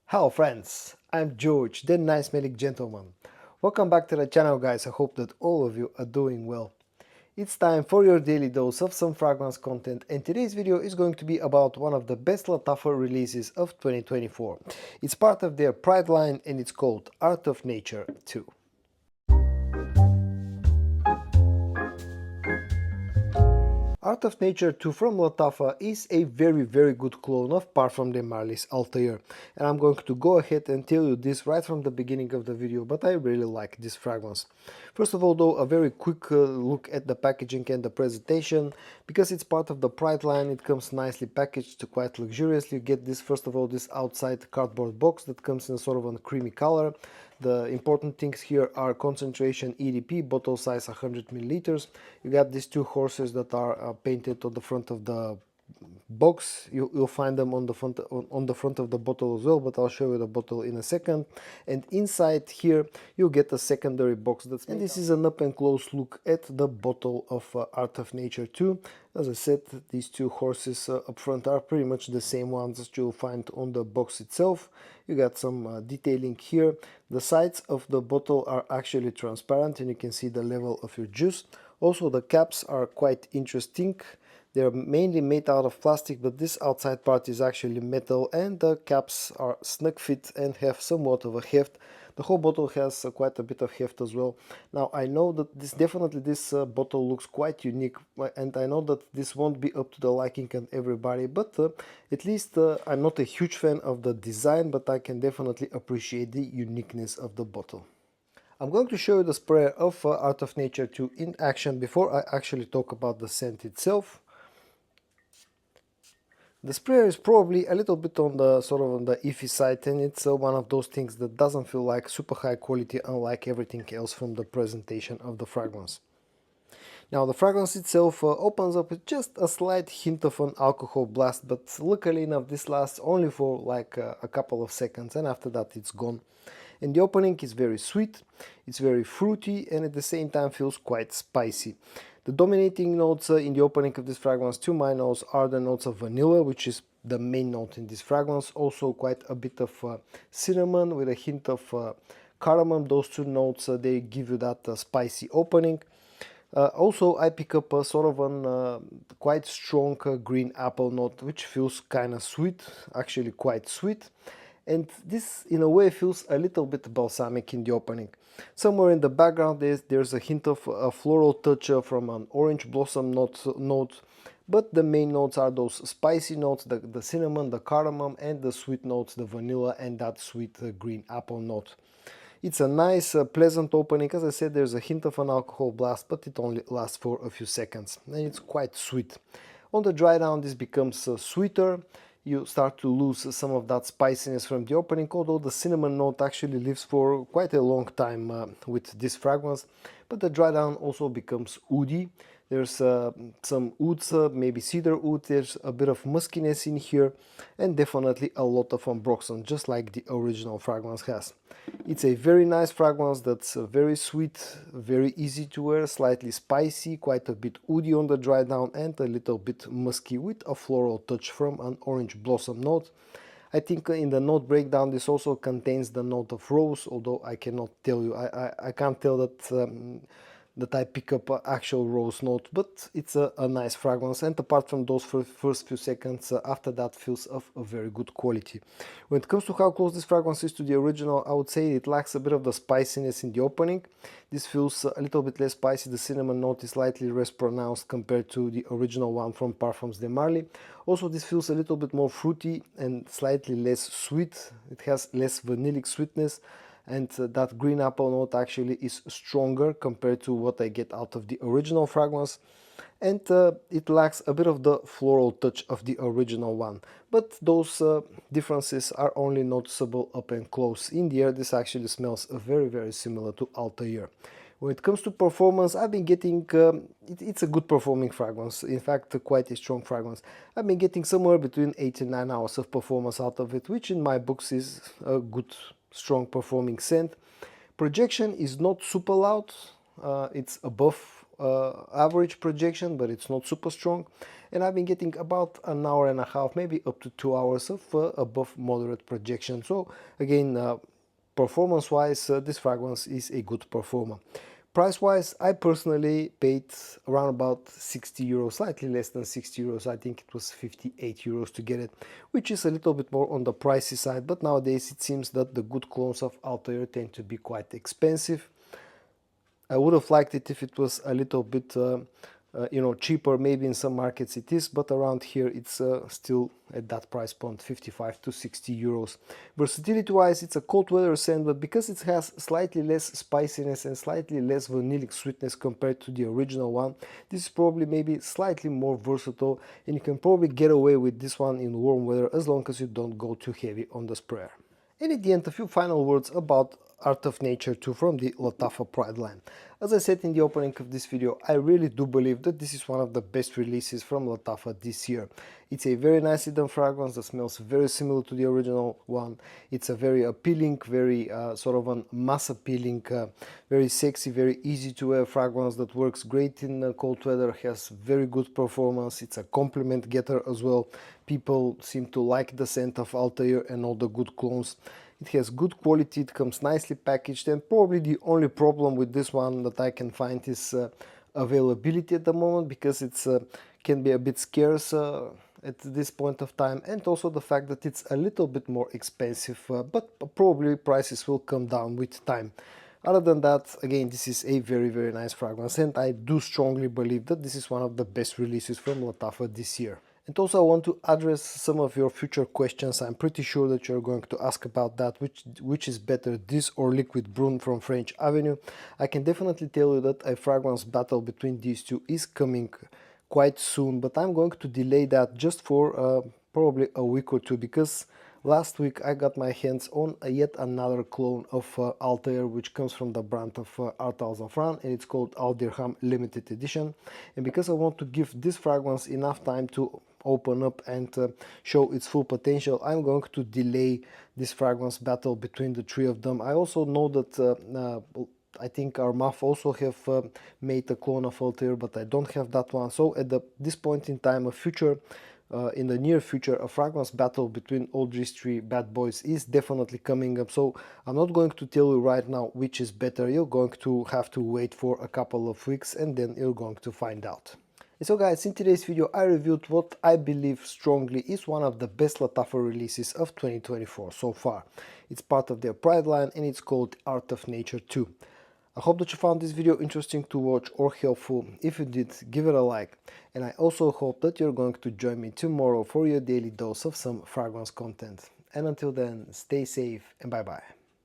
Hello friends, I'm George, the nice smelling gentleman. Welcome back to the channel guys, I hope that all of you are doing well. It's time for your daily dose of some fragrance content, and today's video is going to be about one of the best Lattafa releases of 2024. It's part of their Pride line and it's called Art of Nature 2. Art of Nature 2 from Lattafa is a very good clone of PDM Althair, and I'm going to go ahead and tell you this right from the beginning of the video, but I really like this fragrance. First of all though, a very quick look at the packaging and the presentation. Because it's part of the Pride line, it comes nicely packaged, quite luxuriously. You get this, first of all, this outside cardboard box that comes in sort of a creamy color. The important things here are concentration EDP, bottle size 100 milliliters. You got these two horses that are painted on the front of the box. You'll find them on the front of the bottle as well, but I'll show you the bottle in a second. And inside here you'll get a secondary box and this is an up and close look at the bottle of Art of Nature 2. As I said, these two horses up front are pretty much the same ones that you'll find on the box itself. You got some detailing here. The sides of the bottle are actually transparent and you can see the level of your juice. Also the caps are quite interesting. They're mainly made out of plastic, but this outside part is actually metal, and the caps are snug fit and have somewhat of a heft. The whole bottle has quite a bit of heft as well. Now I know that this bottle looks quite unique, and I know that this won't be up to the liking of everybody, but at least I'm not a huge fan of the design, but I can definitely appreciate the uniqueness of the bottle. I'm going to show you the sprayer of Art of Nature 2 in action before I actually talk about the scent itself. The sprayer is probably a little bit on the iffy side, and it's one of those things that doesn't feel like super high quality, unlike everything else from the presentation of the fragrance. Now the fragrance itself opens up with just a slight hint of an alcohol blast, but luckily enough this lasts only for like a couple of seconds, and after that it's gone. And the opening is very sweet, it's very fruity, and at the same time feels quite spicy. The dominating notes in the opening of this fragrance, to my nose, are the notes of vanilla, which is the main note in this fragrance. Also quite a bit of cinnamon with a hint of cardamom. Those two notes, they give you that spicy opening. Also, I pick up a sort of an quite strong green apple note, which feels kind of sweet, actually quite sweet. And this in a way feels a little bit balsamic in the opening. Somewhere in the background there's a hint of a floral touch from an orange blossom note, but the main notes are those spicy notes, the cinnamon, the cardamom, and the sweet notes, the vanilla and that sweet green apple note. It's a nice pleasant opening. As I said, there's a hint of an alcohol blast, but it only lasts for a few seconds and it's quite sweet. On the dry down this becomes sweeter. You start to lose some of that spiciness from the opening, although the cinnamon note actually lives for quite a long time with this fragrance. But the dry down also becomes woody. There's some woods, maybe cedar wood, there's a bit of muskiness in here, and definitely a lot of ambroxan, just like the original fragrance has. It's a very nice fragrance that's very sweet, very easy to wear, slightly spicy, quite a bit woody on the dry down, and a little bit musky with a floral touch from an orange blossom note. I think in the note breakdown this also contains the note of rose, although I cannot tell you, I can't tell that I pick up an actual rose note, but it's a nice fragrance, and apart from those first few seconds, after that feels of a very good quality. When it comes to how close this fragrance is to the original, I would say it lacks a bit of the spiciness in the opening. This feels a little bit less spicy. The cinnamon note is slightly less pronounced compared to the original one from Parfums de Marly. Also, this feels a little bit more fruity and slightly less sweet. It has less vanillic sweetness, and that green apple note actually is stronger compared to what I get out of the original fragrance, and it lacks a bit of the floral touch of the original one, but those differences are only noticeable up and close. In the air this actually smells very similar to Altair. When it comes to performance, I've been getting, it's a good performing fragrance, in fact quite a strong fragrance. I've been getting somewhere between 8 and 9 hours of performance out of it, which in my books is a good strong performing scent. Projection is not super loud, it's above average projection, but it's not super strong. And I've been getting about an hour and a half, maybe up to 2 hours of above moderate projection. So again, performance wise, this fragrance is a good performer. Price wise, I personally paid around about 60 euros, slightly less than 60 euros. I think it was 58 euros to get it, which is a little bit more on the pricey side, but nowadays it seems that the good clones of Altair tend to be quite expensive. I would have liked it if it was a little bit cheaper. Maybe in some markets it is, but around here it's still at that price point, 55 to 60 euros. Versatility wise, it's a cold weather scent, but because it has slightly less spiciness and slightly less vanillic sweetness compared to the original one, this is probably maybe slightly more versatile, and you can probably get away with this one in warm weather as long as you don't go too heavy on the sprayer. And at the end, a few final words about Art of Nature 2 from the Lattafa Pride line. As I said in the opening of this video, I really do believe that this is one of the best releases from Lattafa this year. It's a very nicely done fragrance that smells very similar to the original one. It's a very appealing, very sort of a mass appealing, very sexy, very easy to wear fragrance that works great in cold weather, has very good performance. It's a compliment getter as well. People seem to like the scent of Altair and all the good clones. It has good quality, it comes nicely packaged, and probably the only problem with this one that I can find is availability at the moment, because it's can be a bit scarce at this point of time, and also the fact that it's a little bit more expensive, but probably prices will come down with time. Other than that, again, this is a very nice fragrance, and I do strongly believe that this is one of the best releases from Lattafa this year. And also I want to address some of your future questions. I'm pretty sure that you're going to ask about that, which is better, this or Liquid Brune from French Avenue. I can definitely tell you that a fragrance battle between these two is coming quite soon, but I'm going to delay that just for probably a week or two, because last week I got my hands on yet another clone of Altair, which comes from the brand of Art Alzafran, and it's called Al Dirham Limited Edition. And because I want to give this fragrance enough time to open up and show its full potential, I'm going to delay this fragrance battle between the three of them. I also know that I think Armaf also have made a clone of Altair, but I don't have that one. So at this point in time, in the near future, a fragrance battle between all these three bad boys is definitely coming up. So I'm not going to tell you right now which is better. You're going to have to wait for a couple of weeks, and then you're going to find out. And so guys, in today's video I reviewed what I believe strongly is one of the best Lattafa releases of 2024 so far. It's part of their Pride line, and it's called Art of Nature 2. I hope that you found this video interesting to watch or helpful. If you did, give it a like. And I also hope that you're going to join me tomorrow for your daily dose of some fragrance content. And until then, stay safe and bye bye.